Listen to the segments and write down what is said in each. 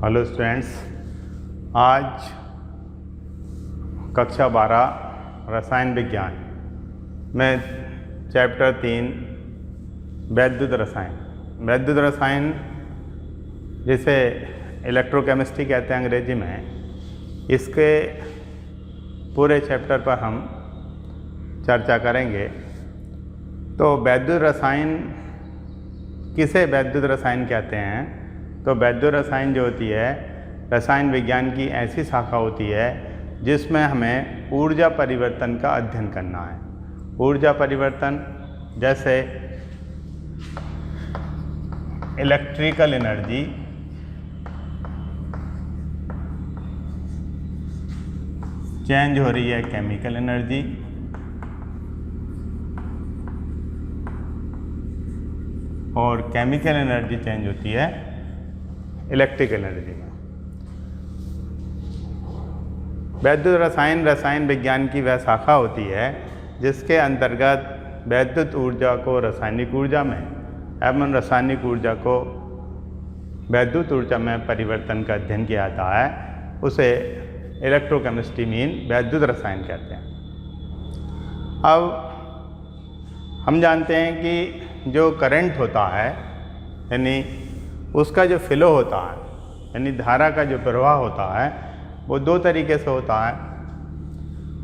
Hello students, आज कक्षा 12 रसायन विज्ञान में चैप्टर 3 वैद्युत रसायन जिसे इलेक्ट्रोकेमिस्ट्री कहते हैं अंग्रेजी में, इसके पूरे चैप्टर पर हम चर्चा करेंगे। तो वैद्युत रसायन किसे वैद्युत रसायन कहते हैं? तो वैद्युत रसायन जो होती है रसायन विज्ञान की ऐसी शाखा होती है जिसमें हमें ऊर्जा परिवर्तन का अध्ययन करना है। ऊर्जा परिवर्तन जैसे इलेक्ट्रिकल एनर्जी, चेंज हो रही है केमिकल एनर्जी, और केमिकल एनर्जी चेंज होती है इलेक्ट्रिकल एनर्जी में। वैद्युत रसायन विज्ञान की वह शाखा होती है जिसके अंतर्गत वैद्युत ऊर्जा को रासायनिक ऊर्जा में एवं रासायनिक ऊर्जा को वैद्युत ऊर्जा में परिवर्तन का अध्ययन किया जाता है। उसे इलेक्ट्रोकेमिस्ट्री मीन वैद्युत रसायन कहते हैं। अब हम जानते हैं कि जो करंट होता है यानी उसका जो फ्लो होता है यानी धारा का जो प्रवाह होता है वो दो तरीके से होता है।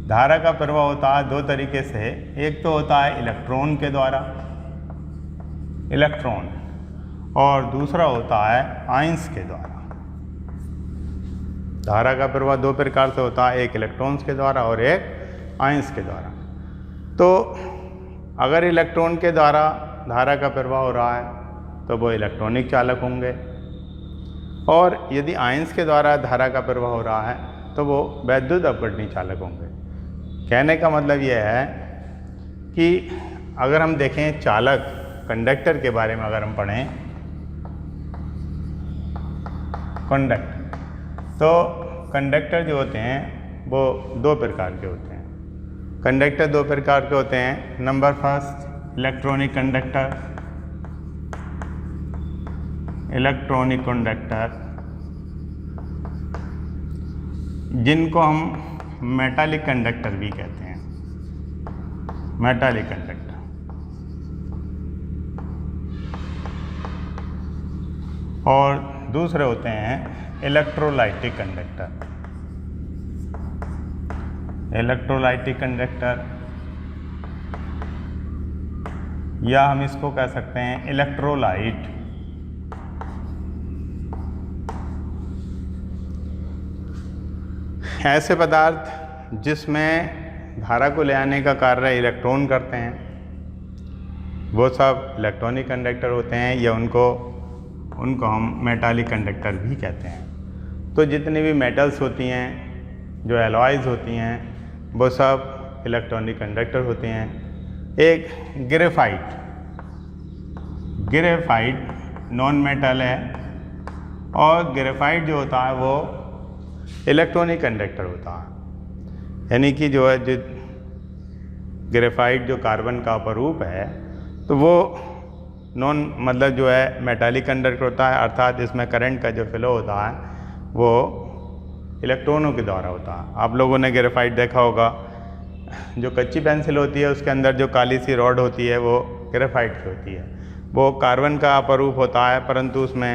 धारा का प्रवाह होता है दो तरीके से। एक तो होता है इलेक्ट्रॉन के द्वारा, और दूसरा होता है आयंस के द्वारा। धारा का प्रवाह दो प्रकार से होता है, एक इलेक्ट्रॉन्स के द्वारा और एक आयंस के द्वारा। तो अगर इलेक्ट्रॉन के द्वारा धारा का प्रवाह हो रहा है तो वो इलेक्ट्रॉनिक चालक होंगे, और यदि आयंस के द्वारा धारा का प्रवाह हो रहा है तो वो वैद्युत अपवर्तनीय चालक होंगे। कहने का मतलब यह है कि अगर हम देखें चालक कंडक्टर के बारे में, अगर हम पढ़ें तो कंडक्टर जो होते हैं वो दो प्रकार के होते हैं। कंडक्टर दो प्रकार के होते हैं। नंबर फर्स्ट इलेक्ट्रॉनिक कंडक्टर जिनको हम मेटालिक कंडक्टर भी कहते हैं। मेटालिक कंडक्टर और दूसरे होते हैं इलेक्ट्रोलाइटिक कंडक्टर या हम इसको कह सकते हैं इलेक्ट्रोलाइट। ऐसे पदार्थ जिसमें धारा को ले आने का कार्य इलेक्ट्रॉन करते हैं वो सब इलेक्ट्रॉनिक कंडक्टर होते हैं, या उनको हम मेटालिक कंडक्टर भी कहते हैं। तो जितनी भी मेटल्स होती हैं, जो एलॉयज़ होती हैं, वो सब इलेक्ट्रॉनिक कंडक्टर होते हैं। एक ग्रेफाइट नॉन मेटल है, और ग्रेफाइट जो होता है वो इलेक्ट्रॉनिक कंडक्टर होता है। यानी कि जो है जो ग्रेफाइट जो कार्बन का अपरूप है तो वो मतलब जो है मेटालिक कंडक्टर होता है, अर्थात इसमें करंट का जो फ्लो होता है वो इलेक्ट्रॉनों के द्वारा होता है। आप लोगों ने ग्रेफाइट देखा होगा, जो कच्ची पेंसिल होती है उसके अंदर जो काली सी रॉड होती है वो ग्रेफाइट की होती है। वो कार्बन का अपरूप होता है, परंतु उसमें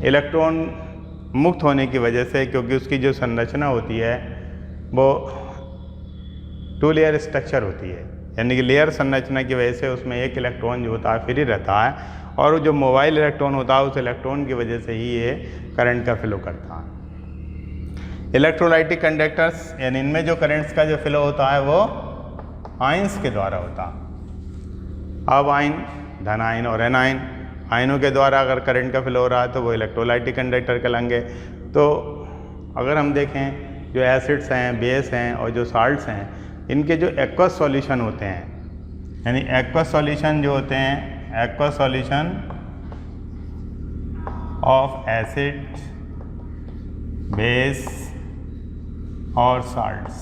इलेक्ट्रॉन मुक्त होने की वजह से, क्योंकि उसकी जो संरचना होती है वो 2 लेयर स्ट्रक्चर होती है, यानी कि लेयर संरचना की वजह से उसमें एक इलेक्ट्रॉन जो होता है फ्री रहता है, और जो मोबाइल इलेक्ट्रॉन होता है उस इलेक्ट्रॉन की वजह से ही ये करंट का फ्लो करता है। इलेक्ट्रोलाइटिक कंडक्टर्स यानी इनमें जो करंट्स का जो फ्लो होता है वो आयंस के द्वारा होता है। अब आयन, धन आयन और एन आयन, आयनों के द्वारा अगर करंट का फ्लो हो रहा है तो वो इलेक्ट्रोलाइटिक कंडक्टर कहलाएंगे। तो अगर हम देखें जो एसिड्स हैं, बेस हैं और जो साल्ट्स हैं, इनके जो एक्वस सॉल्यूशन होते हैं, यानी एक्वस सॉल्यूशन जो होते हैं, aqueous solution of acid, base और साल्ट्स,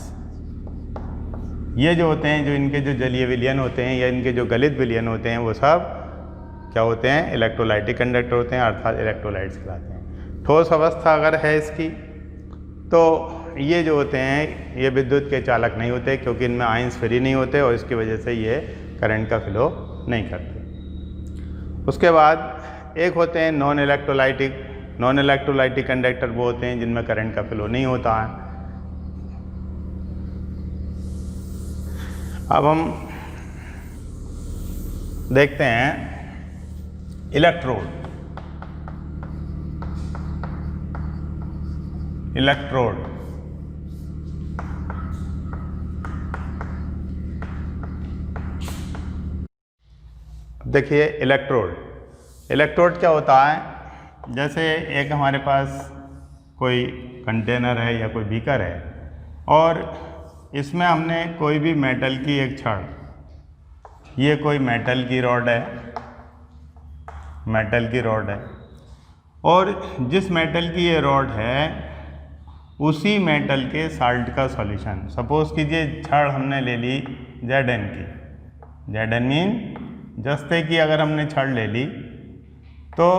ये जो होते हैं, जो इनके जो जलीय विलयन होते हैं या इनके जो गलित विलयन होते हैं, वो सब क्या होते हैं? इलेक्ट्रोलाइटिक कंडक्टर होते हैं, अर्थात इलेक्ट्रोलाइट्स कहलाते हैं। ठोस अवस्था अगर है इसकी, तो ये जो होते हैं ये विद्युत के चालक नहीं होते, क्योंकि इनमें आयंस फ्री नहीं होते और इसकी वजह से ये करंट का फ्लो नहीं करते। उसके बाद एक होते हैं non electrolytic. Non electrolytic conductor वो होते हैं जिनमें करंट का फ्लो नहीं होता है। अब हम देखते हैं इलेक्ट्रोड। देखिए इलेक्ट्रोड क्या होता है, जैसे एक हमारे पास कोई कंटेनर है या कोई बीकर है और इसमें हमने कोई भी मेटल की एक छड़, ये कोई मेटल की रॉड है, और जिस मेटल की ये रॉड है उसी मेटल के साल्ट का सॉल्यूशन, सपोज कीजिए छड़ हमने ले ली Zn की, Zn मीन जस्ते की अगर हमने छड़ ले ली तो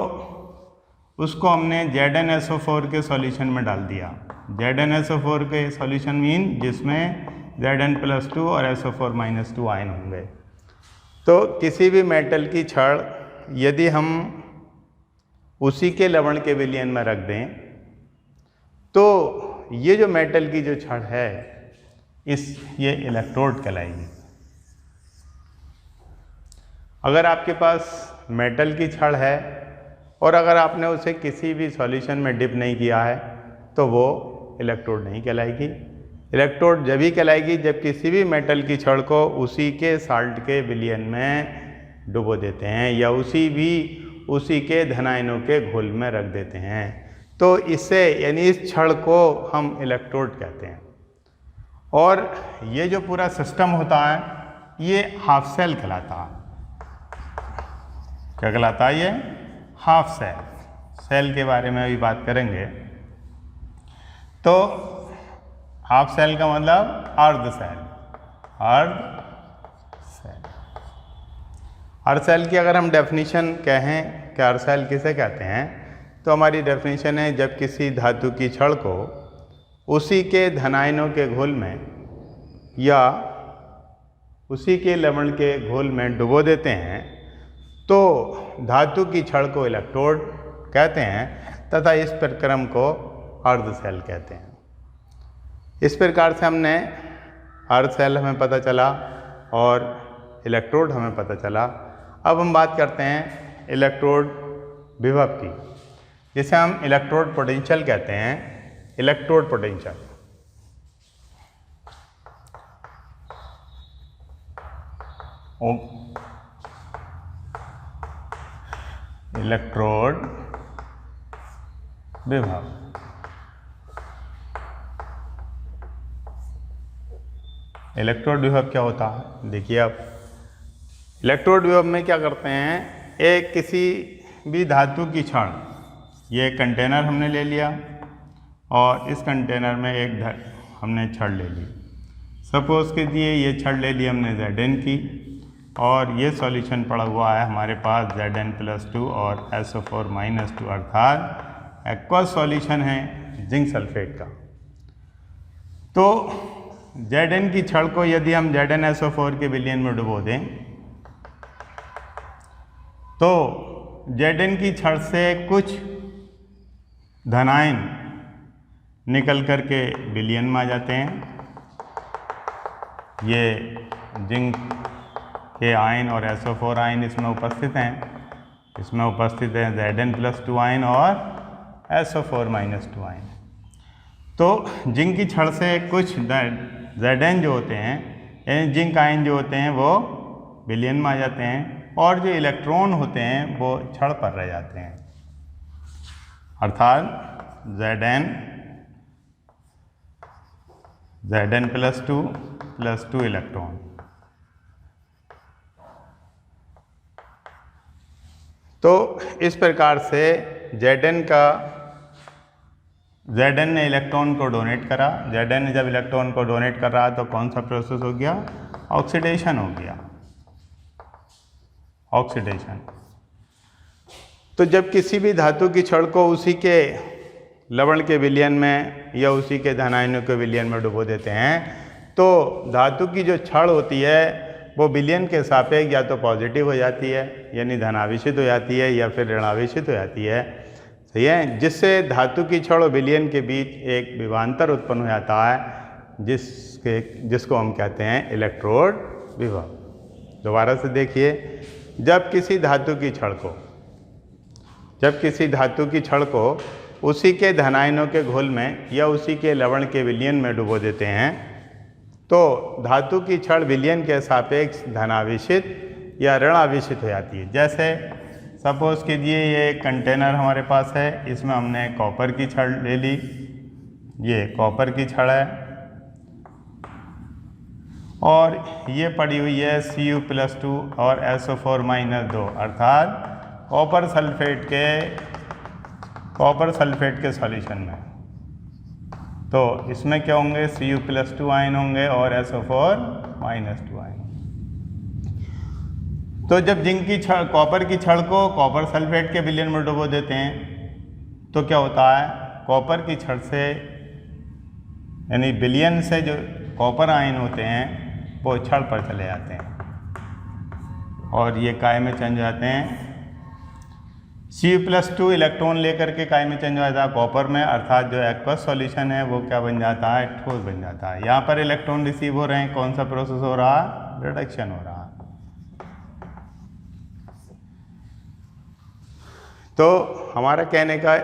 उसको हमने ZnSO4 के सॉल्यूशन में डाल दिया। ZnSO4 के सॉल्यूशन मीन जिसमें Zn+2 और SO4-2 आयन होंगे। तो किसी भी मेटल की छड़ यदि हम उसी के लवण के विलयन में रख दें तो ये जो मेटल की जो छड़ है ये इलेक्ट्रोड कहलाएगी। अगर आपके पास मेटल की छड़ है और अगर आपने उसे किसी भी सॉल्यूशन में डिप नहीं किया है तो वो इलेक्ट्रोड नहीं कहलाएगी। इलेक्ट्रोड जब ही कहलाएगी जब किसी भी मेटल की छड़ को उसी के साल्ट के विलयन में डुबो देते हैं या उसी के धनायनों के घोल में रख देते हैं, तो इससे यानी इस छड़ को हम इलेक्ट्रोड कहते हैं। और ये जो पूरा सिस्टम होता है ये हाफ सेल कहलाता है। क्या कहलाता है ये? हाफ सेल के बारे में अभी बात करेंगे। तो हाफ सेल का मतलब अर्ध सेल। अर्ध सेल की अगर हम डेफिनेशन कहें कि अर्ध सेल किसे कहते हैं, तो हमारी डेफिनेशन है जब किसी धातु की छड़ को उसी के धनायनों के घोल में या उसी के लवण के घोल में डुबो देते हैं तो धातु की छड़ को इलेक्ट्रोड कहते हैं तथा इस प्रक्रम को अर्ध सेल कहते हैं। इस प्रकार से हमने अर्ध सेल हमें पता चला और इलेक्ट्रोड हमें पता चला। अब हम बात करते हैं इलेक्ट्रोड विभव की, जिसे हम इलेक्ट्रोड पोटेंशियल कहते हैं। इलेक्ट्रोड पोटेंशियल इलेक्ट्रोड विभव। इलेक्ट्रोड विभव क्या होता है? देखिए अब इलेक्ट्रोड विभव में क्या करते हैं, एक किसी भी धातु की छड़, ये कंटेनर हमने ले लिया और इस कंटेनर में हमने छड़ ले ली। सपोज कीजिए ये छड़ ले ली हमने Zn की और ये सॉल्यूशन पड़ा हुआ है हमारे पास Zn+2 और SO4-2 अर्थात एक्वस सॉल्यूशन है जिंक सल्फेट का। तो Zn की छड़ को यदि हम ZnSO4 के विलयन में डुबो दें तो Zn की छड़ से कुछ धनायन निकल कर के विलयन में आ जाते हैं। ये जिंक के आयन और SO4 आयन इसमें उपस्थित हैं। इसमें उपस्थित है Zn+2 आयन और SO4-2 आयन। तो जिंक की छड़ से कुछ Zn जो होते हैं यानी जिंक आयन जो होते हैं वो विलयन में आ जाते हैं और जो इलेक्ट्रॉन होते हैं वो छड़ पर रह जाते हैं, अर्थात Zn+2 इलेक्ट्रॉन। तो इस प्रकार से Zn ने इलेक्ट्रॉन को डोनेट करा। Zn ने जब इलेक्ट्रॉन को डोनेट कर रहा तो कौन सा प्रोसेस हो गया? ऑक्सीडेशन हो गया। ऑक्सीडेशन। तो जब किसी भी धातु की छड़ को उसी के लवण के विलयन में या उसी के धन आयनों के विलयन में डुबो देते हैं तो धातु की जो छड़ होती है वो विलयन के सापेक्ष या तो पॉजिटिव हो जाती है यानी धनावेशित हो जाती है या फिर ऋणावेशित हो जाती है, सही है, जिससे धातु की छड़ और विलयन के बीच एक विभवांतर उत्पन्न हो जाता है जिसको हम कहते हैं इलेक्ट्रोड विभव। दोबारा से देखिए, जब किसी धातु की छड़ को उसी के धनायनों के घोल में या उसी के लवण के विलयन में डुबो देते हैं तो धातु की छड़ विलयन के सापेक्ष धनावेशित या ऋणावेशित हो जाती है। जैसे सपोज कीजिए ये कंटेनर हमारे पास है, इसमें हमने कॉपर की छड़ ले ली, ये कॉपर की छड़ है और ये पड़ी हुई है Cu+2 और SO4-2 अर्थात कॉपर सल्फेट के सॉल्यूशन में। तो इसमें क्या होंगे, Cu+2 आयन होंगे और SO4-2 आयन। तो जब कॉपर की छड़ को कॉपर सल्फेट के विलयन में डुबो देते हैं तो क्या होता है, कॉपर की छड़ से यानी विलयन से जो कॉपर आयन होते हैं वो छड़ पर चले जाते हैं और ये काय में चेंज हो जाते हैं। Cu+2 इलेक्ट्रॉन लेकर के काय में चेंज हो जाता है कॉपर में, अर्थात जो एक्वस सॉल्यूशन है वो क्या बन जाता है, ठोस बन जाता है। यहाँ पर इलेक्ट्रॉन रिसीव हो रहे हैं, कौन सा प्रोसेस हो रहा है, रिडक्शन हो रहा है। तो हमारा कहने का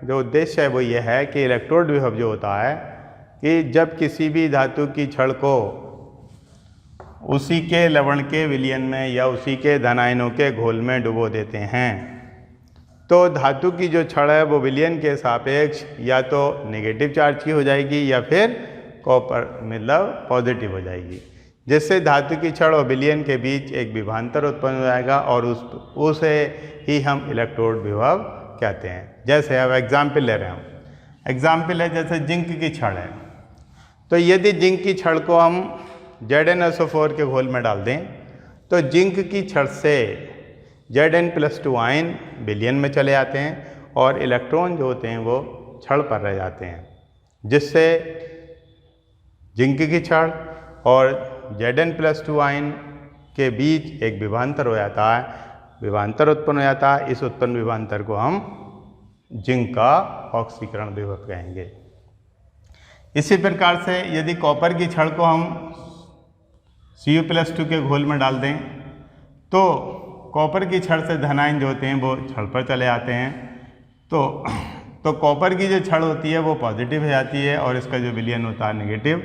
जो उद्देश्य है वो ये है कि इलेक्ट्रोड विभव जो होता है कि जब किसी भी धातु की छड़ को उसी के लवण के विलयन में या उसी के धन आयनों के घोल में डुबो देते हैं तो धातु की जो छड़ है वो विलयन के सापेक्ष या तो नेगेटिव चार्ज की हो जाएगी या फिर कॉपर मतलब पॉजिटिव हो जाएगी, जिससे धातु की छड़ और विलयन के बीच एक विभवांतर उत्पन्न हो जाएगा और उसे ही हम इलेक्ट्रोड विभव कहते हैं। जैसे अब एग्जाम्पल ले रहे हैं हम, एग्जाम्पल है जैसे जिंक की छड़ है, तो यदि जिंक की छड़ को हम ZnSO4 के घोल में डाल दें तो जिंक की छड़ से Zn+2 आयन विलयन में चले जाते हैं और इलेक्ट्रॉन जो होते हैं वो छड़ पर रह जाते हैं, जिससे जिंक की छड़ और Zn+2 आयन के बीच एक विभवांतर हो जाता है, विभवांतर उत्पन्न हो जाता है। इस उत्पन्न विभवांतर को हम जिंक का ऑक्सीकरण विभव कहेंगे। इसी प्रकार से यदि कॉपर की छड़ को हम Cu+2 के घोल में डाल दें तो कॉपर की छड़ से धन आयन जो होते हैं वो छड़ पर चले आते हैं, तो कॉपर की जो छड़ होती है वो पॉजिटिव हो जाती है और इसका जो विलयन होता है नेगेटिव।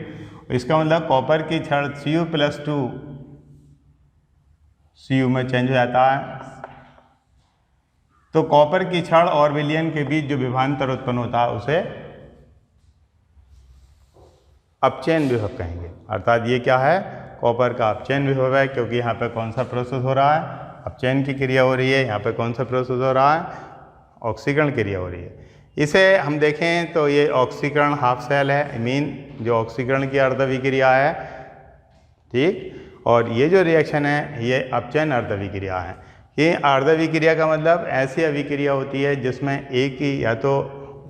इसका मतलब कॉपर की छड़ Cu+2 Cu में चेंज हो जाता है, तो कॉपर की छड़ और विलयन के बीच जो विभवांतर उत्पन्न होता है उसे अपचयन विभव कहेंगे। अर्थात ये क्या है, कॉपर का अपचयन विभव है, क्योंकि यहाँ पे कौन सा प्रोसेस हो रहा है, अपचयन की क्रिया हो रही है। यहाँ पे कौन सा प्रोसेस हो रहा है, ऑक्सीकरण क्रिया हो रही है। इसे हम देखें तो ये ऑक्सीकरण हाफ सेल है, मीन जो ऑक्सीकरण की अर्धविक्रिया है, ठीक, और ये जो रिएक्शन है ये अपचयन अर्धविक्रिया है। ये अर्धविक्रिया का मतलब ऐसी अभिक्रिया होती है जिसमें एक ही या तो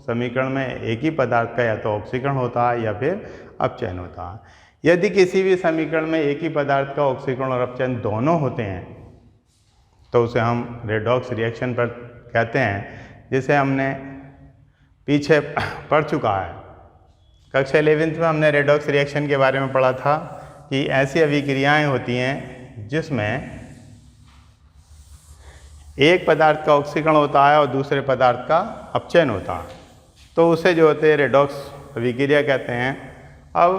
समीकरण में एक ही पदार्थ का या तो ऑक्सीकरण होता है या फिर अपचयन होता है। यदि किसी भी समीकरण में एक ही पदार्थ का ऑक्सीकरण और अपचयन दोनों होते हैं तो उसे हम रेडॉक्स रिएक्शन पर कहते हैं, जिसे हमने पीछे पढ़ चुका है। कक्षा 11th में हमने रेडॉक्स रिएक्शन के बारे में पढ़ा था कि ऐसी अभिक्रियाएं होती हैं जिसमें एक पदार्थ का ऑक्सीकरण होता है और दूसरे पदार्थ का अपचयन होता है, तो उसे जो होते हैं रेडॉक्स अभिक्रिया कहते हैं। अब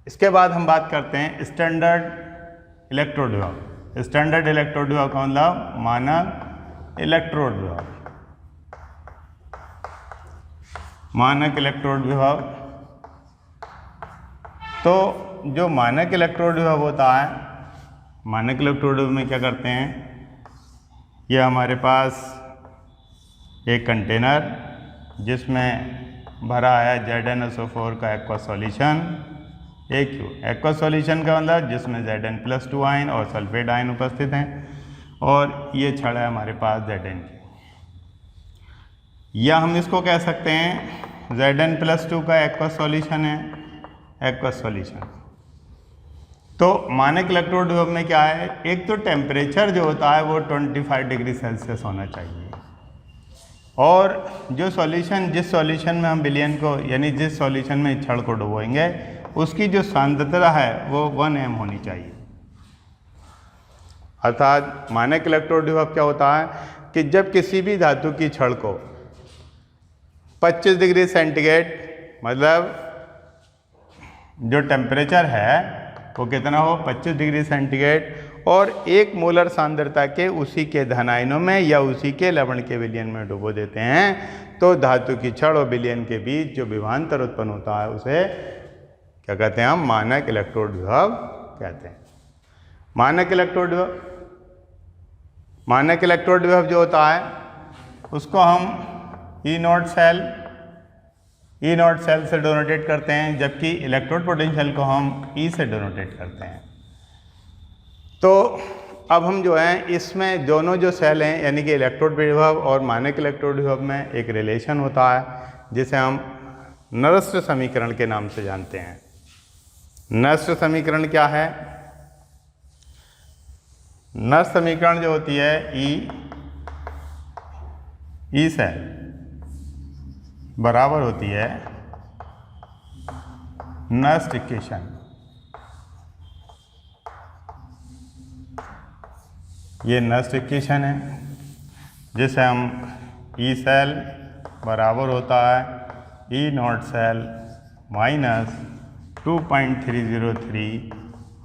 इसके बाद हम बात करते हैं स्टैंडर्ड इलेक्ट्रोड विभव। स्टैंडर्ड इलेक्ट्रोड विभव का मतलब मानक इलेक्ट्रोड विभव। मानक इलेक्ट्रोड विभव, तो जो मानक इलेक्ट्रोड विभव होता है, मानक इलेक्ट्रोड विभव में क्या करते हैं, ये हमारे पास एक कंटेनर जिसमें भरा है ZnSO4 का एक्वा सॉल्यूशन, एक्वा सॉल्यूशन का मतलब जिसमें Zn+2 आयन और सल्फेट आयन उपस्थित हैं, और ये छड़ है हमारे पास Zn की। या हम इसको कह सकते हैं Zn+2 का एक्वस सॉल्यूशन है, एक्वस सॉल्यूशन। तो मानक इलेक्ट्रोड विभव में क्या है, एक तो टेम्परेचर जो होता है वो 25 डिग्री सेल्सियस होना चाहिए, और जो सॉल्यूशन, जिस सॉल्यूशन में हम विलयन को यानी जिस सॉल्यूशन में छड़ को डुबोएंगे उसकी जो सांद्रता है वो 1 m होनी चाहिए। अर्थात मानक इलेक्ट्रोड विभव क्या होता है कि जब किसी भी धातु की छड़ को 25 डिग्री सेंटीग्रेड, मतलब जो टेम्परेचर है वो कितना हो, 25 डिग्री सेंटीग्रेड, और 1 मोलर सांद्रता के उसी के धन आयनों में या उसी के लवण के विलयन में डुबो देते हैं, तो धातु की छड़ और विलयन के बीच जो विभवांतर उत्पन्न होता है उसे क्या कहते हैं, हम मानक इलेक्ट्रोड विभव कहते हैं। मानक इलेक्ट्रोड विभव, मानक इलेक्ट्रोड विभव जो होता है उसको हम ई नॉट सेल से डोनेटेड करते हैं, जबकि इलेक्ट्रोड पोटेंशियल को हम ई से डोनेटेट करते हैं। तो अब हम जो है इसमें दोनों जो सेल हैं यानी कि इलेक्ट्रोड विभव और मानक इलेक्ट्रोड विभव में एक रिलेशन होता है जिसे हम नरस्त्र समीकरण के नाम से जानते हैं। नरस्त्र समीकरण क्या है, नरस्त्र समीकरण जो होती है ई सेल बराबर होती है नरस्त्र इक्वेशन। ये नरस्त्र इक्वेशन है जिसे हम ई सेल बराबर होता है E naught cell minus 2.303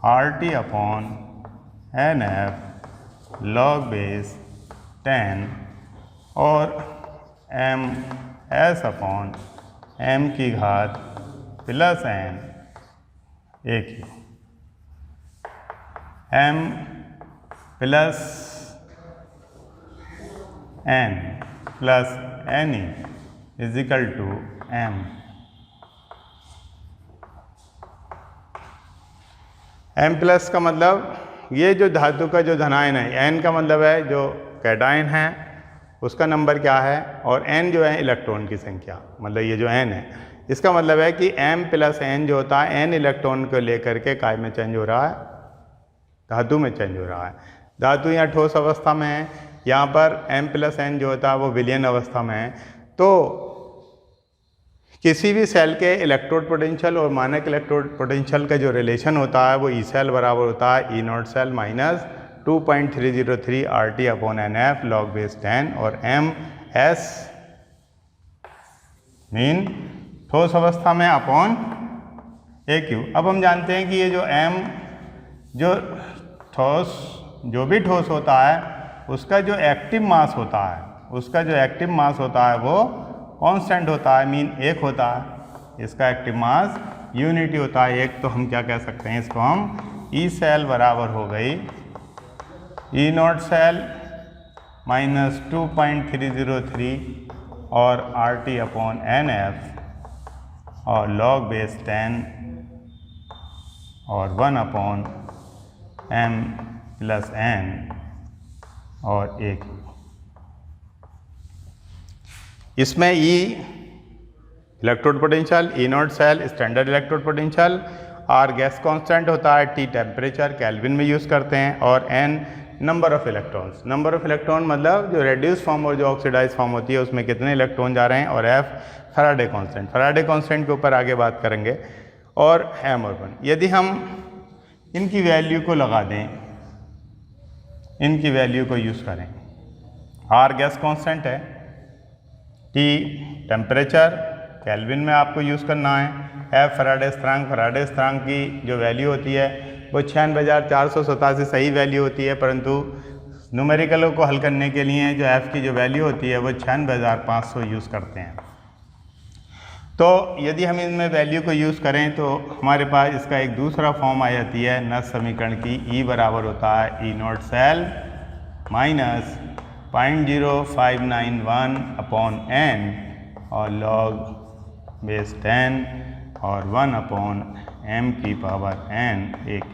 RT upon NF log base 10 और MS अपॉन M की घात प्लस n एक ही M plus n plus NE is equal to M। M plus का मतलब ये जो धातु का जो धनायन है, N का मतलब है जो कैटायन है उसका नंबर क्या है, और N जो है इलेक्ट्रॉन की संख्या, मतलब ये जो N है इसका मतलब है कि M प्लस N जो होता है N इलेक्ट्रॉन को लेकर के काय में चेंज हो रहा है, धातु में चेंज हो रहा है। धातु यहाँ ठोस अवस्था में है, यहाँ पर M प्लस N जो होता है वो विलयन अवस्था में है। तो किसी भी सेल के इलेक्ट्रोड पोटेंशियल और मानक इलेक्ट्रोड पोटेंशियल का जो रिलेशन होता है वो ई सेल बराबर होता है E naught cell minus 2.303 RT upon NF log base 10 और MS मीन ठोस अवस्था में अपॉन AQ। अब हम जानते हैं कि ये जो M जो भी ठोस होता है उसका जो एक्टिव मास होता है, उसका जो एक्टिव मास होता है वो कांस्टेंट होता है, मीन 1 होता है। इसका एक्टिव मास यूनिटी होता है 1। तो हम क्या कह सकते हैं, इसको हम ई सेल बराबर हो गई ई नॉट सेल माइनस 2.303 और RT अपॉन NF और log बेस 10 और 1 अपॉन M प्लस N और 1। इसमें E electrode potential, E naught cell standard electrode potential, R gas constant होता है, T टेम्परेचर केल्विन में यूज़ करते हैं, और N number of electrons. Number of electron मतलब जो रेड्यूस फॉर्म और जो ऑक्सीडाइज फॉर्म होती है उसमें कितने इलेक्ट्रॉन जा रहे हैं, और F Faraday constant. Faraday constant के ऊपर आगे बात करेंगे। और M और 1 यदि हम इनकी वैल्यू को लगा दें, इनकी वैल्यू को यूज़ करें, R गैस कांस्टेंट है, T टेम्परेचर केल्विन में आपको यूज़ करना है, F फैराडे स्थिरांक, फैराडे स्थिरांक की जो वैल्यू होती है वो 96,487 सही वैल्यू होती है, परंतु न्यूमेरिकलों को हल करने के लिए जो F की जो वैल्यू होती है वो 96,500 यूज़ करते हैं। तो यदि हम इनमें वैल्यू को यूज़ करें तो हमारे पास इसका एक दूसरा फॉर्म आ जाती है नरस्त्र समीकरण की। E बराबर होता है E naught cell minus 0.0591 upon N और log बेस 10 और 1 अपॉन M की पावर N AQ।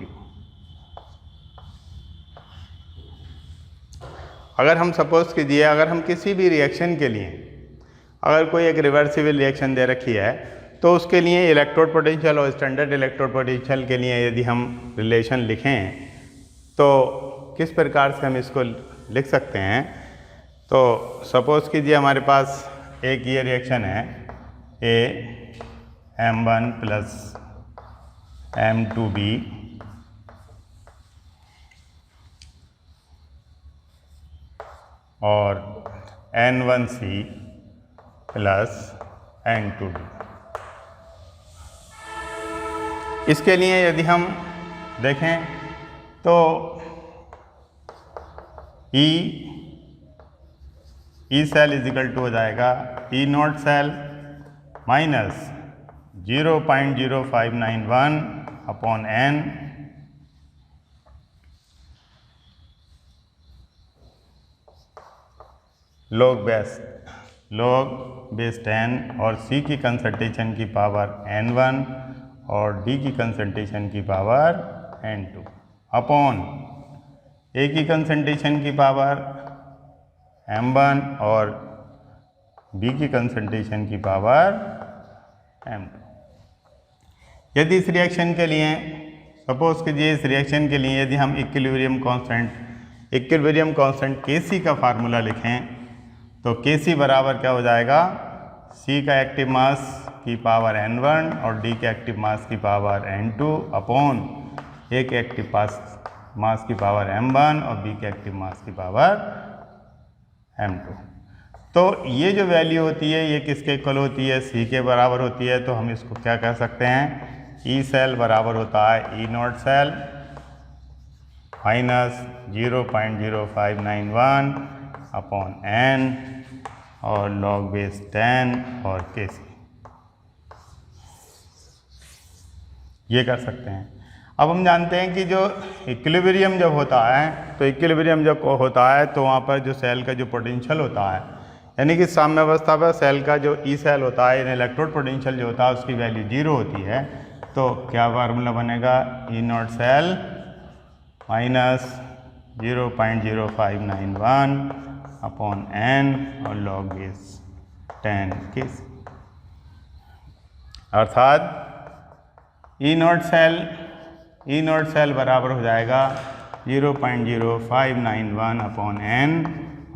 अगर हम सपोज कीजिए, अगर हम किसी भी रिएक्शन के लिए अगर कोई एक रिवर्सिबल रिएक्शन दे रखी है तो उसके लिए इलेक्ट्रोड पोटेंशियल और स्टैंडर्ड इलेक्ट्रोड पोटेंशियल के लिए यदि हम रिलेशन लिखें तो किस प्रकार से हम इसको लिख सकते हैं। तो सपोज़ कीजिए हमारे पास एक ये रिएक्शन है AM1 प्लस M2B और N1C प्लस N2D। इसके लिए यदि हम देखें तो E cell is equal to हो जाएगा E naught cell minus 0.0591 upon N log base 10 और C की कंसंट्रेशन की पावर N1 और D की कंसंट्रेशन की पावर N2 अपॉन A की कंसंट्रेशन की पावर M1 और B की कंसंट्रेशन की पावर M2। यदि इस रिएक्शन के लिए सपोज कीजिए इस रिएक्शन के लिए यदि हम इक्विलिब्रियम कांस्टेंट Kc का फार्मूला लिखें तो Kc बराबर क्या हो जाएगा, C का एक्टिव मास की पावर N1 और D के एक्टिव मास की पावर N2 अपॉन A के एक्टिव मास की पावर M1 और B के एक्टिव मास की पावर M2। तो ये जो वैल्यू होती है ये किसके इक्वल होती है, C के बराबर होती है। तो हम इसको क्या कह सकते हैं, E सेल बराबर होता है E naught cell minus 0.0591 upon N और log बेस 10 और Kc, ये कर सकते हैं। अब हम जानते हैं कि जो इक्विलिब्रियम जब होता है तो इक्विलिब्रियम जब होता है तो वहाँ पर जो सेल का जो पोटेंशियल होता है यानी कि साम्यावस्था पर सेल का जो ई सेल होता है यानी इलेक्ट्रोड पोटेंशियल जो होता है उसकी वैल्यू 0 होती है। तो क्या फार्मूला बनेगा, E naught cell minus 0.0591 upon N और log बेस 10 Kc, अर्थात ई नॉट सेल बराबर हो जाएगा 0.0591 अपॉन N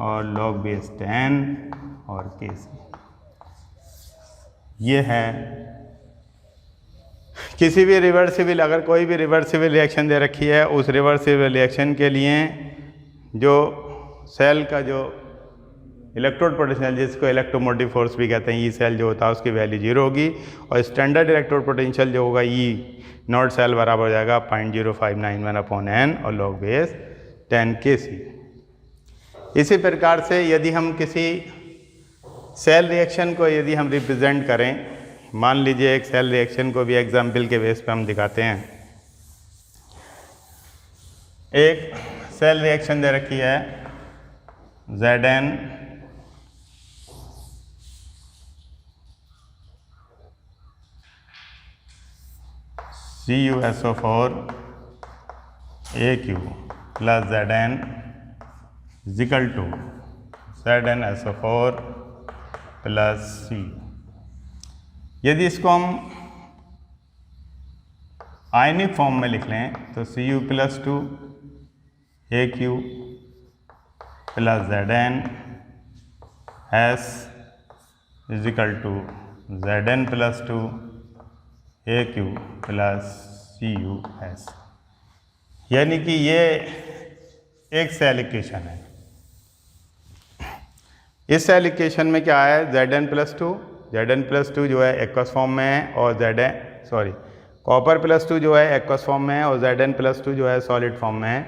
और log बेस 10 और Kc। ये है किसी भी रिवर्सिबल, अगर कोई भी रिवर्सिबल रिएक्शन दे रखी है उस रिवर्सिबल रिएक्शन के लिए जो सेल का जो इलेक्ट्रोड पोटेंशियल जिसको इलेक्ट्रोमोटिव फोर्स भी कहते हैं, ई सेल जो होता है उसकी वैल्यू 0 होगी और स्टैंडर्ड इलेक्ट्रोड पोटेंशियल जो होगा ई नॉट सेल बराबर हो जाएगा 0.0591 अपॉन N और log बेस 10 Kc। इसी प्रकार से यदि हम किसी सेल रिएक्शन को यदि हम रिप्रेजेंट करें, मान लीजिए एक सेल रिएक्शन को भी एग्जाम्पल के बेस पे हम दिखाते हैं। एक सेल रिएक्शन दे रखी है Zn CuSO4 AQ plus Zn is equal to ZnSO4 plus C। यदि इसको हम आयनिक फॉर्म में लिख लें तो Cu plus 2 AQ plus Zn S is equal to Zn plus 2 AQ plus CuS, यानी कि ये एक सेल इक्वेशन है। इस सेल इक्वेशन में क्या है, Zn प्लस 2 जो है एक्वस फॉर्म में है और कॉपर प्लस 2 जो है एक्वस फॉर्म में है और Zn प्लस 2 जो है सॉलिड फॉर्म में है।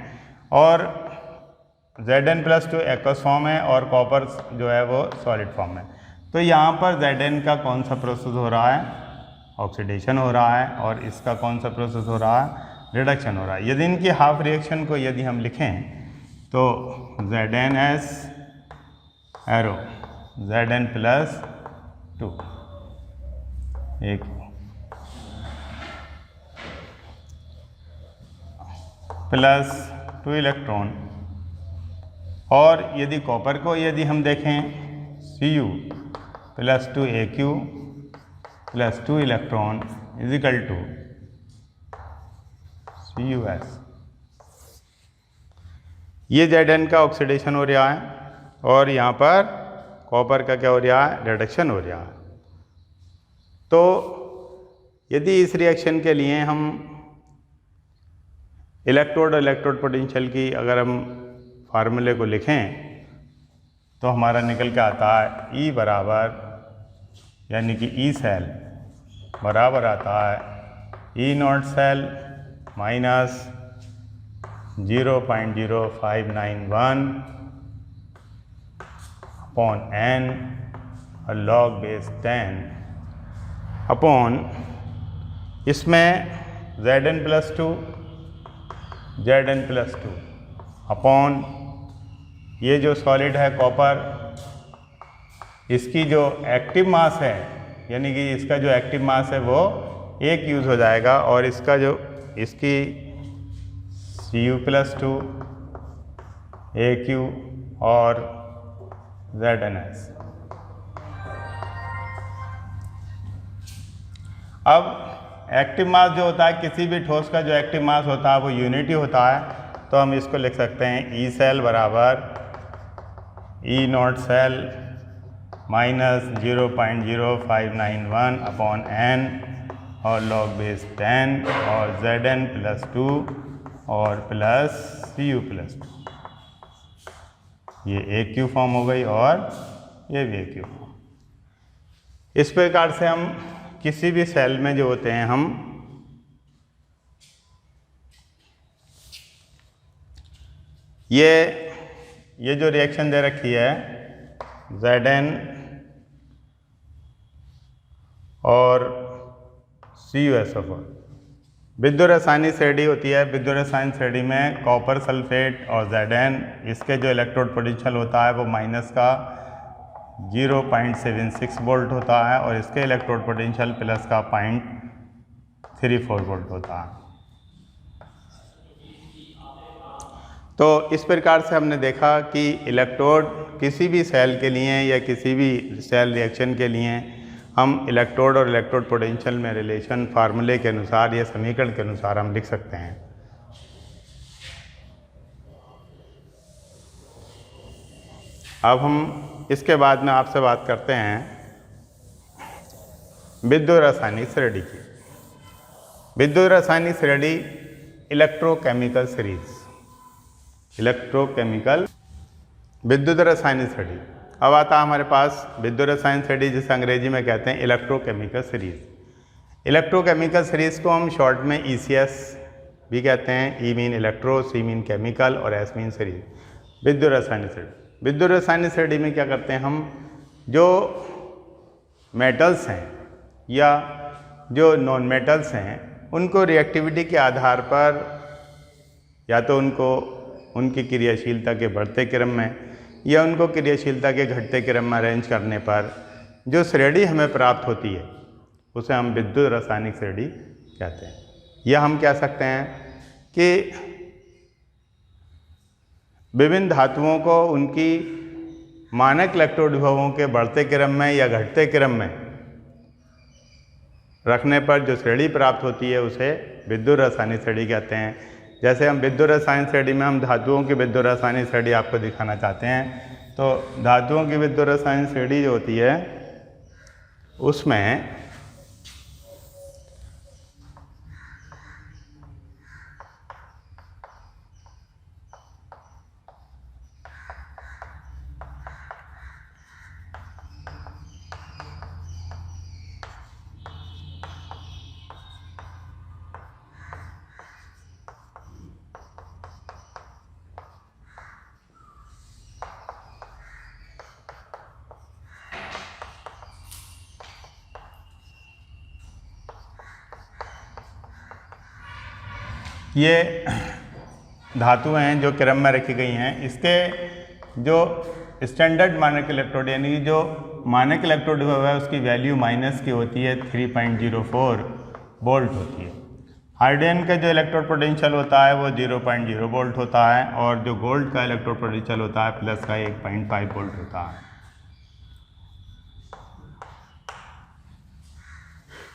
और Zn प्लस 2 एक्वस फॉर्म है और कॉपर जो है वो सॉलिड फॉर्म में। तो यहाँ पर Zn का कौन सा प्रोसेस हो रहा है, ऑक्सीडेशन हो रहा है, और इसका कौन सा प्रोसेस हो रहा है, रिडक्शन हो रहा है। यदि इनकी हाफ रिएक्शन को यदि हम लिखें तो ZnS एरो Zn प्लस 2 एक प्लस 2 इलेक्ट्रॉन, और यदि कॉपर को यदि हम देखें Cu plus 2 AQ plus 2 electron is equal to CuS। ये Zn का ऑक्सीडेशन हो रहा है और यहाँ पर कॉपर का क्या हो रहा है, रिडक्शन हो रहा है। तो यदि इस रिएक्शन के लिए हम इलेक्ट्रोड और इलेक्ट्रोड पोटेंशियल की अगर हम फार्मूले को लिखें तो हमारा निकल के आता है E बराबर, यानी कि E सेल बराबर आता है E naught cell minus 0.0591 upon N और लॉग बेस 10 अपॉन इसमें Zn प्लस 2 अपॉन ये जो सॉलिड है कॉपर, इसकी जो एक्टिव मास है, यानी कि इसका जो एक्टिव मास है वो 1 यूज़ हो जाएगा और इसका जो इसकी Cu प्लस 2 AQ और ZnS। अब एक्टिव मास जो होता है, किसी भी ठोस का जो एक्टिव मास होता है वो यूनिटी होता है, तो हम इसको लिख सकते हैं E सेल बराबर E naught cell minus 0.0591 upon N और लॉग बेस 10 और Zn प्लस 2 और प्लस Cu प्लस 2। ये AQ फॉर्म हो गई और ये भी AQ फॉर्म। इस प्रकार से हम किसी भी सेल में जो होते हैं हम ये जो रिएक्शन दे रखी है Zn और CuSO4 विद्युत रासायनिक श्रेणी होती है। विद्युत रासायनिक श्रेणी में कॉपर सल्फेट और Zn, इसके जो इलेक्ट्रोड पोटेंशियल होता है वो माइनस का 0.76 वोल्ट होता है और इसके इलेक्ट्रोड पोटेंशियल प्लस का 0.34 वोल्ट होता है। तो इस प्रकार से हमने देखा कि इलेक्ट्रोड किसी भी सेल के लिए या किसी भी सेल रिएक्शन के लिए हम इलेक्ट्रोड और इलेक्ट्रोड पोटेंशियल में रिलेशन फार्मूले के अनुसार या समीकरण के अनुसार हम लिख सकते हैं। अब हम इसके बाद में आपसे बात करते हैं विद्युत रासायनिक श्रेणी की। विद्युत रासायनिक श्रेणी इलेक्ट्रोकेमिकल सीरीज, इलेक्ट्रोकेमिकल विद्युत रासायनिक श्रेणी। अब आता है हमारे पास विद्युत रासायनिक श्रेणी, जिसे अंग्रेजी में कहते हैं इलेक्ट्रोकेमिकल सीरीज। इलेक्ट्रोकेमिकल सीरीज को हम शॉर्ट में ECS भी कहते हैं। E mean electro, C mean chemical और S मीन सीरीज। विद्युत रासायनिक श्रेणी, विद्युत रासायनिक श्रेणी में क्या करते हैं हम, जो मेटल्स हैं या जो नॉन मेटल्स हैं उनको रिएक्टिविटी के आधार पर या तो उनको उनकी क्रियाशीलता के बढ़ते क्रम में या उनको क्रियाशीलता के घटते क्रम में अरेंज करने पर जो श्रेणी हमें प्राप्त होती है उसे हम विद्युत रासायनिक श्रेणी कहते हैं। या हम कह सकते हैं कि विभिन्न धातुओं को उनकी मानक इलेक्ट्रोड विभवों के बढ़ते क्रम में या घटते क्रम में रखने पर जो श्रेणी प्राप्त होती है उसे विद्युत रासायनिक श्रेणी कहते हैं। जैसे हम विद्युत रासायनिक श्रेणी में हम धातुओं की विद्युत रासायनिक श्रेणी आपको दिखाना चाहते हैं, तो धातुओं की विद्युत रासायनिक श्रेणी जो होती है उसमें ये धातुएं हैं जो क्रम में रखी गई हैं। इसके जो स्टैंडर्ड मानक इलेक्ट्रोड यानी कि जो मानक इलेक्ट्रोड विभव है उसकी वैल्यू माइनस की होती है, 3.04 वोल्ट होती है। हाइड्रोजन का जो इलेक्ट्रोड पोटेंशियल होता है वो 0.0 वोल्ट होता है और जो गोल्ड का इलेक्ट्रोड पोटेंशियल होता है प्लस का 1.5 वोल्ट होता है।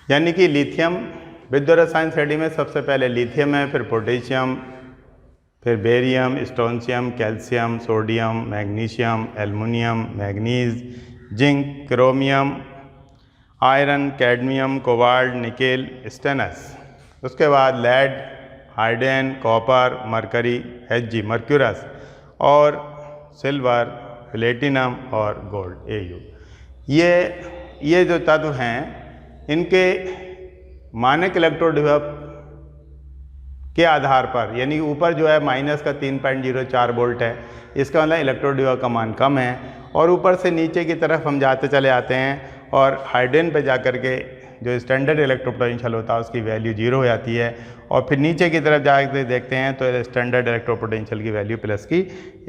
यानी कि लिथियम विद्युत रसायन श्रेणी में सबसे पहले लिथियम है, फिर पोटेशियम, फिर barium, strontium, calcium, sodium, magnesium, aluminium, manganese, zinc, chromium, iron, cadmium, cobalt, nickel, stannous. उसके बाद lead, hydrogen, copper, mercury, Hg mercurous, और सिल्वर, प्लेटिनम और गोल्ड Au। ये जो तत्व हैं इनके मानक इलेक्ट्रोड विभव के आधार पर, यानी ऊपर जो है माइनस का 3.04 वोल्ट है, इसका मतलब इलेक्ट्रोड विभव का मान कम है, और ऊपर से नीचे की तरफ हम जाते चले आते हैं और हाइडेन पे जाकर के जो स्टैंडर्ड इलेक्ट्रोपोटेंशियल होता है उसकी वैल्यू 0 हो जाती है, और फिर नीचे की तरफ जाकर देखते हैं तो स्टैंडर्ड इलेक्ट्रोपोटेंशियल की वैल्यू प्लस की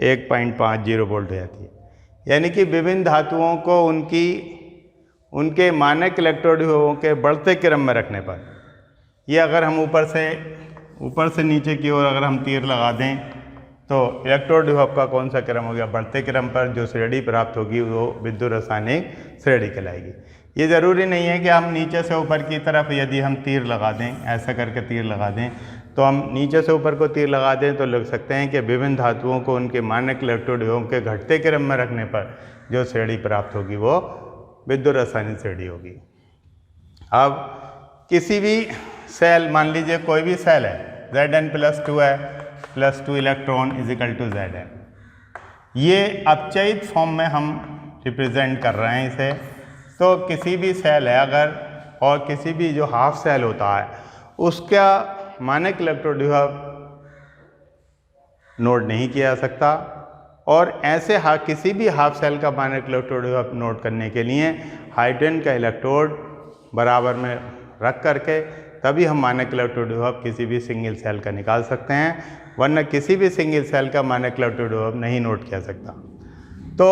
1.50 वोल्ट हो जाती है। यानी कि विभिन्न धातुओं को उनके मानक इलेक्ट्रोड विभवों के बढ़ते क्रम में रखने पर, ये अगर हम ऊपर से नीचे की ओर अगर हम तीर लगा दें तो इलेक्ट्रोड विभव का कौन सा क्रम हो गया, बढ़ते क्रम पर जो श्रेणी प्राप्त होगी वो विद्युत रासायनिक श्रेणी कहलाएगी। ये ज़रूरी नहीं है कि हम नीचे से ऊपर की तरफ यदि हम तीर लगा दें, ऐसा करके तीर लगा दें, तो हम नीचे से ऊपर को तीर लगा दें तो लग सकते हैं कि विभिन्न धातुओं को उनके मानक इलेक्ट्रोड विभवों के घटते क्रम में रखने पर जो श्रेणी प्राप्त होगी वो विद्युत रासायनिक श्रेणी होगी। अब किसी भी सेल, मान लीजिए कोई भी सेल है, Zn+2 है, +2 इलेक्ट्रॉन इजिकल टू Zn, ये अपचयित फॉर्म में हम रिप्रेजेंट कर रहे हैं इसे। तो किसी भी सेल है अगर, और किसी भी जो हाफ सेल होता है उसका मानक इलेक्ट्रोड विभव नोट नहीं किया जा सकता, और ऐसे किसी भी हाफ सेल का मानक इलेक्ट्रोड विभव नोट करने के लिए हाइड्रोजन का इलेक्ट्रोड बराबर में रख करके तभी हम मानक इलेक्ट्रोड विभव किसी भी सिंगल सेल का निकाल सकते हैं, वरना किसी भी सिंगल सेल का मानक इलेक्ट्रोड विभव नहीं नोट किया सकता। तो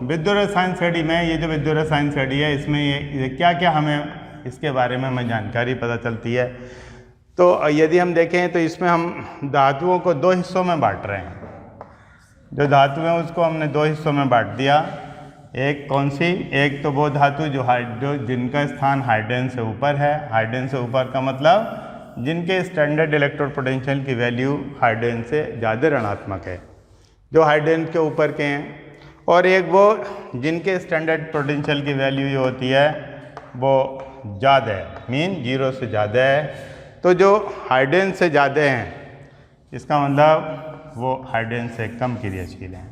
विद्युत रसायन श्रेणी में ये जो विद्युत रसायन श्रेणी है इसमें ये क्या क्या हमें इसके बारे में हमें जानकारी पता चलती है। तो यदि हम देखें तो इसमें हम धातुओं को 2 हिस्सों में बांट रहे हैं। जो धातु है उसको हमने 2 हिस्सों में बांट दिया। एक कौन सी, एक तो वो धातु जो जिनका स्थान हाइड्रोजन से ऊपर है। हाइड्रोजन से ऊपर का मतलब जिनके स्टैंडर्ड इलेक्ट्रोड पोटेंशियल की वैल्यू हाइड्रोजन से ज़्यादा ऋणात्मक है, जो हाइड्रोजन के ऊपर के हैं। और एक वो जिनके स्टैंडर्ड पोटेंशियल की वैल्यू जो होती है वो ज़्यादा है, मीन 0 से ज़्यादा है। तो जो हाइड्रोजन से ज़्यादा हैं इसका मतलब वो हाइड्रोजन से कम क्रियाशील हैं।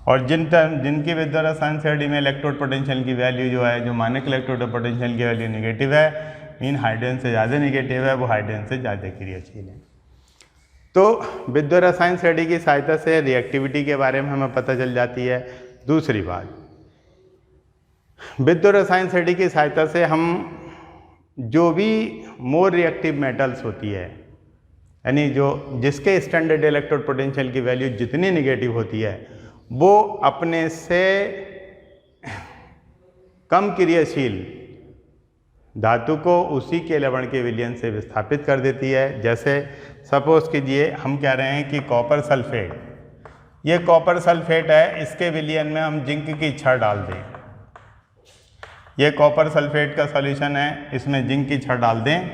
और जिनकी विद्युत रसायन श्रेणी में इलेक्ट्रोड पोटेंशियल की वैल्यू जो है, जो मानक इलेक्ट्रोड पोटेंशियल की वैल्यू नेगेटिव है, मीन हाइड्रोजन से ज़्यादा नेगेटिव है, वो हाइड्रोजन से ज़्यादा क्रियाशील है। तो विद्युत रसायन श्रेणी की सहायता से रिएक्टिविटी के बारे में हमें पता चल जाती है। दूसरी बात, विद्युत रसायन श्रेणी की सहायता से हम जो भी मोर रिएक्टिव मेटल्स होती है, यानी जो जिसके स्टैंडर्ड इलेक्ट्रोड पोटेंशियल की वैल्यू जितनी नेगेटिव होती है वो अपने से कम क्रियाशील धातु को उसी के लवण के विलयन से विस्थापित कर देती है। जैसे सपोज कीजिए हम कह रहे हैं कि कॉपर सल्फेट, ये कॉपर सल्फेट है, इसके विलयन में हम जिंक की छड़ डाल दें। ये कॉपर सल्फेट का सॉल्यूशन है, इसमें जिंक की छड़ डाल दें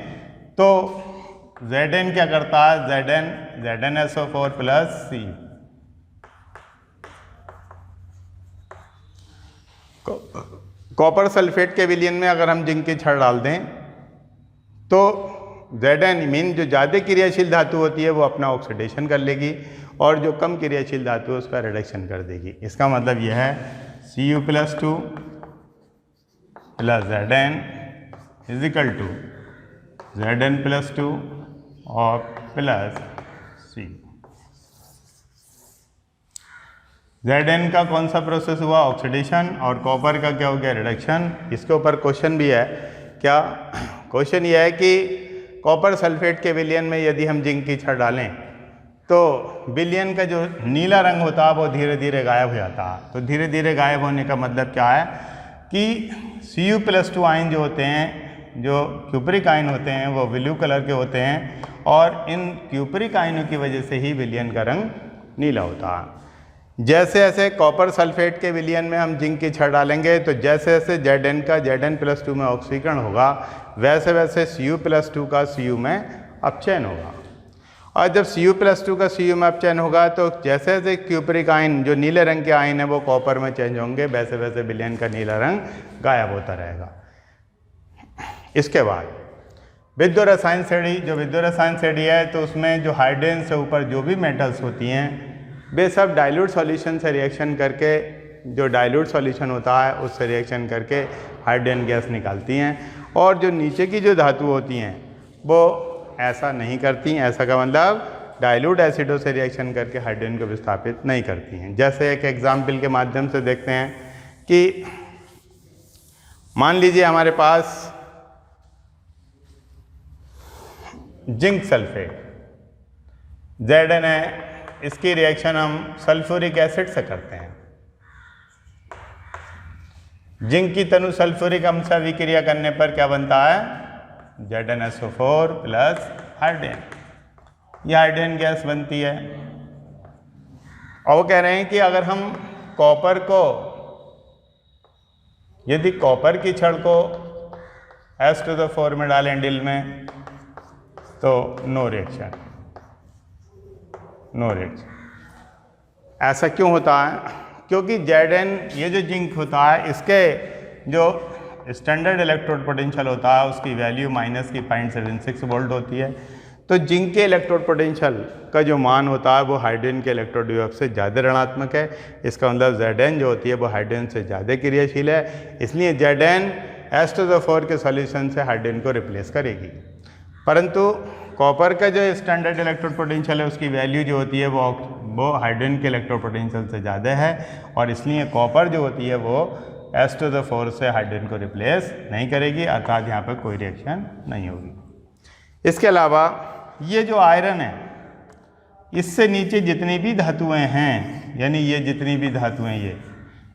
तो Zn क्या करता है, ZnSO4 plus C। Copper sulphate के विलयन में अगर हम जिंक की छड़ डाल दें तो Zn मीन जो ज़्यादा क्रियाशील धातु होती है वो अपना ऑक्सीडेशन कर लेगी, और जो कम क्रियाशील धातु है उसका रिडक्शन कर देगी। इसका मतलब यह है Cu+2 plus Zn is equal to Zn+2 और प्लस C। Zn का कौन सा प्रोसेस हुआ, ऑक्सीडेशन, और कॉपर का क्या हो गया, रिडक्शन। इसके ऊपर क्वेश्चन भी है। क्या क्वेश्चन ये है कि कॉपर सल्फेट के विलयन में यदि हम जिंक की छड़ डालें तो विलयन का जो नीला रंग होता है वो धीरे धीरे गायब हो जाता है। तो धीरे धीरे गायब होने का मतलब क्या है कि Cu+2 आयन जो होते हैं, जो क्यूपरिक आयन होते हैं, वो ब्लू कलर के होते हैं, और इन क्यूपरिक आयनों की वजह से ही विलयन का रंग नीला होता है। जैसे जैसे कॉपर सल्फेट के विलयन में हम जिंक की छड़ डालेंगे तो जैसे जैसे Zn का Zn+2 में ऑक्सीकरण होगा वैसे वैसे Cu+2 का Cu में अपचयन होगा। और जब Cu+2 का Cu में अपचयन होगा तो जैसे जैसे क्यूपरिक आयन जो नीले रंग के आयन है वो कॉपर में चेंज होंगे, वैसे वैसे विलयन का नीला रंग गायब होता रहेगा। इसके बाद विद्युत रसायन श्रेणी, जो विद्युत रसायन श्रेणी है तो उसमें जो हाइड्रोजन से ऊपर जो भी मेटल्स होती हैं वे सब डाइल्यूट सॉल्यूशन से रिएक्शन करके, जो डाइल्यूट सॉल्यूशन होता है उससे रिएक्शन करके हाइड्रोजन गैस निकालती हैं। और जो नीचे की जो धातु होती हैं वो ऐसा नहीं करती, ऐसा का मतलब डाइल्यूट एसिडों से रिएक्शन करके हाइड्रोजन को विस्थापित नहीं करती हैं। जैसे एक एग्जाम्पल के माध्यम से देखते हैं कि मान लीजिए हमारे पास जिंक सल्फेट Zn है, इसकी रिएक्शन हम सल्फ्यूरिक एसिड से करते हैं। जिंक की तनु सल्फ्यूरिक अम्ल से अभिक्रिया करने पर क्या बनता है? ZnSO4 प्लस हाइड्रोजन, यह हाइड्रोजन गैस बनती है। और वो कह रहे हैं कि अगर हम कॉपर को, यदि कॉपर की छड़ को S⁴ में डालें डिल में तो नो रिएक्शन, नो रिएक्शन। ऐसा क्यों होता है? क्योंकि Zn, ये जो जिंक होता है, इसके जो स्टैंडर्ड इलेक्ट्रोड पोटेंशियल होता है उसकी वैल्यू -0.76 वोल्ट होती है। तो जिंक के इलेक्ट्रोड पोटेंशियल का जो मान होता है वो हाइड्रोजन के इलेक्ट्रोड विभव से ज़्यादा ऋणात्मक है। इसका मतलब Zn जो होती है वो हाइड्रोजन से ज़्यादा क्रियाशील है, इसलिए Zn S⁴ के सॉल्यूशन से हाइड्रोजन को रिप्लेस करेगी। परंतु कॉपर का जो स्टैंडर्ड इलेक्ट्रोड पोटेंशियल है उसकी वैल्यू जो होती है वो हाइड्रोजन के इलेक्ट्रोड पोटेंशियल से ज़्यादा है, और इसलिए कॉपर जो होती है वो S⁴ से हाइड्रोजन को रिप्लेस नहीं करेगी, अर्थात यहाँ पर कोई रिएक्शन नहीं होगी। इसके अलावा ये जो आयरन है, इससे नीचे जितनी भी धातुएं हैं, यानी ये जितनी भी धातुएं,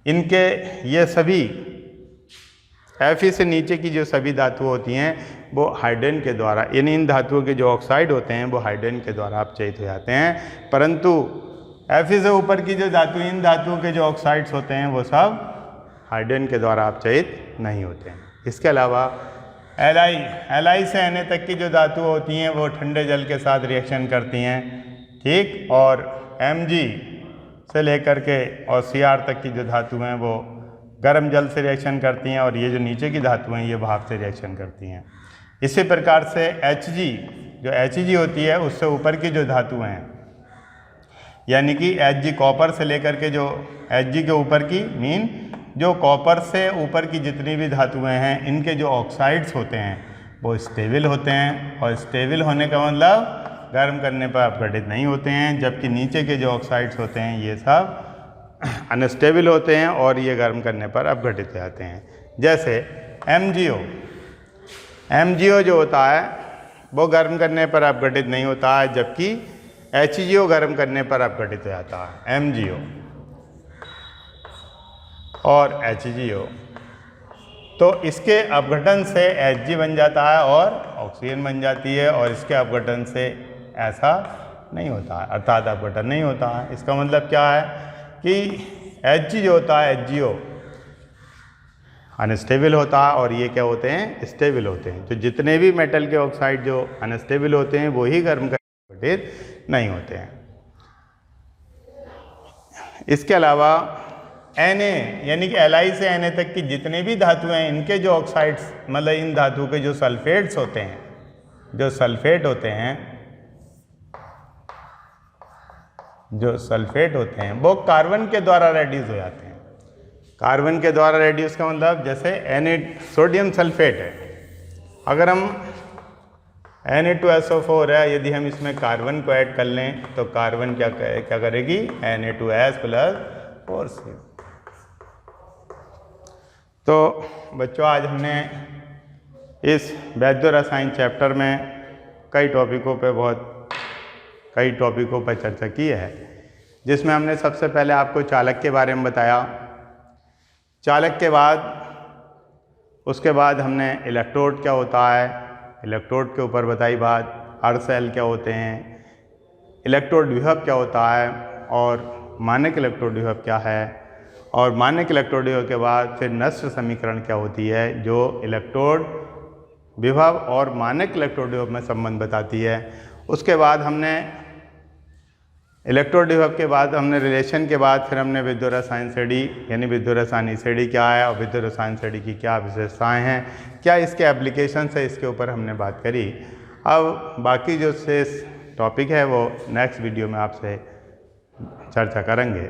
इनके ये सभी Fe से नीचे की जो सभी धातुएं होती हैं वो हाइड्रोजन के द्वारा, यानी इन धातुओं के जो ऑक्साइड होते हैं वो हाइड्रोजन के द्वारा अपचयित हो जाते हैं। परंतु Fe से ऊपर की जो धातु, इन धातुओं के जो ऑक्साइड्स होते हैं वो सब हाइड्रोजन के द्वारा अपचयित नहीं होते हैं। इसके अलावा Li से Na तक की जो धातु होती हैं वो ठंडे जल के साथ रिएक्शन करती हैं, ठीक, और Mg से लेकर के और Cr तक की जो धातु हैं वो गर्म जल से रिएक्शन करती हैं, और ये जो नीचे की धातुएं हैं ये भाप से रिएक्शन करती हैं। इसी प्रकार से Hg, जो Hg होती है उससे ऊपर की जो धातुएं हैं, यानी कि Hg कॉपर से लेकर के जो Hg के ऊपर की मीन जो कॉपर से ऊपर की जितनी भी धातुएं हैं इनके जो ऑक्साइड्स होते हैं वो स्टेबल होते हैं, और स्टेबल होने का मतलब गर्म करने पर अपघटित नहीं होते हैं, जबकि नीचे के जो ऑक्साइड्स होते हैं ये सब अनस्टेबल होते हैं और ये गर्म करने पर अपघटित हो जाते हैं। जैसे MgO जो होता है वो गर्म करने पर अपघटित नहीं होता है, जबकि HgO गर्म करने पर अपघटित हो जाता है। MgO और HgO, तो इसके अपघटन से Hg बन जाता है और ऑक्सीजन बन जाती है, और इसके अपघटन से ऐसा नहीं होता है, अर्थात अपघटन नहीं होता है। इसका मतलब क्या है कि Hg जो होता है HgO अनस्टेबल होता है, और ये क्या होते हैं? स्टेबल होते हैं। तो जितने भी मेटल के ऑक्साइड जो अनस्टेबल होते हैं वो ही गर्म करके अपघटित नहीं होते हैं। इसके अलावा Na, यानी कि Li से Na तक की जितने भी धातुएं हैं इनके जो ऑक्साइड्स, मतलब इन धातुओं के जो सल्फेट्स होते हैं, जो सल्फेट होते हैं वो कार्बन के द्वारा रेड्यूस हो जाते हैं। कार्बन के द्वारा रेड्यूस का मतलब जैसे सोडियम सल्फेट है, अगर हम Na2SO4 है, यदि हम इसमें कार्बन को ऐड कर लें तो कार्बन क्या करेगी? Na2S plus 4C। तो बच्चों आज हमने इस वैद्युत रसायन चैप्टर में कई टॉपिकों पर चर्चा की है, जिसमें हमने सबसे पहले आपको चालक के बारे में बताया। चालक के बाद उसके बाद हमने इलेक्ट्रोड क्या होता है, इलेक्ट्रोड के ऊपर बताई बात, अर्ध सेल क्या होते हैं, इलेक्ट्रोड विभव क्या होता है, और मानक इलेक्ट्रोड विभव क्या है, और मानक इलेक्ट्रोड विभव के बाद फिर नष्ट समीकरण क्या होती है जो इलेक्ट्रोड विभव और मानक इलेक्ट्रोड विभव में संबंध बताती है। उसके बाद हमने इलेक्ट्रोड विभव के बाद हमने रिलेशन के बाद फिर हमने विद्युत रसायन श्रेणी यानी विद्युत रसायन श्रेणी क्या है और विद्युत रसायन श्रेणी की क्या विशेषताएं हैं, क्या इसके एप्लीकेशन है, इसके ऊपर हमने बात करी। अब बाकी जो शेष टॉपिक है वो नेक्स्ट वीडियो में आपसे चर्चा करेंगे।